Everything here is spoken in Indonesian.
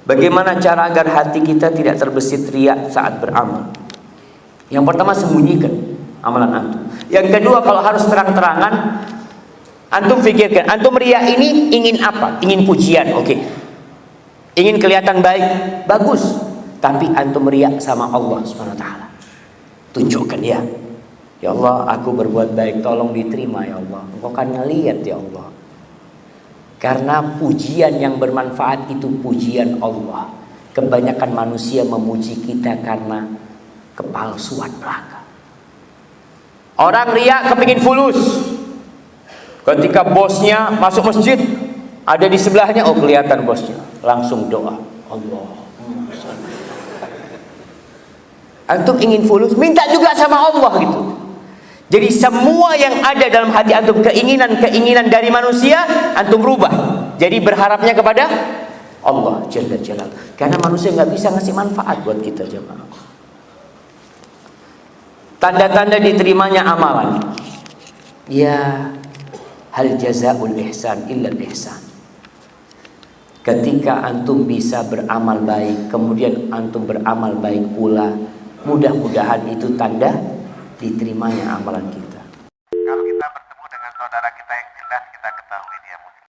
Bagaimana cara agar hati kita tidak terbesit riya saat beramal? Yang pertama, sembunyikan amalan antum. Yang kedua, kalau harus terang-terangan, antum pikirkan, antum riya ini ingin apa? Ingin pujian, oke. Ingin kelihatan baik, bagus. Tapi antum riya sama Allah SWT. Tunjukkan ya. Ya Allah, aku berbuat baik, tolong diterima ya Allah. Engkau kan ngelihat ya Allah. Karena pujian yang bermanfaat itu pujian Allah. Kebanyakan manusia memuji kita karena kepalsuan belaka. Orang riya kepingin fulus. Ketika bosnya masuk masjid, ada di sebelahnya, oh kelihatan bosnya, langsung doa, Allah. Antum ingin fulus, minta juga sama Allah gitu. Jadi semua yang ada dalam hati antum, keinginan-keinginan dari manusia, antum rubah. Jadi berharapnya kepada Allah Jalla Jalal. Karena manusia nggak bisa ngasih manfaat buat kita jemaah. Tanda-tanda diterimanya amalan. Ya, hal jazaul ihsan illa ihsan. Ketika antum bisa beramal baik, kemudian antum beramal baik pula, mudah-mudahan itu tanda diterimanya amalan kita. Kalau kita bertemu dengan saudara kita yang jelas kita ketahui dia muslim,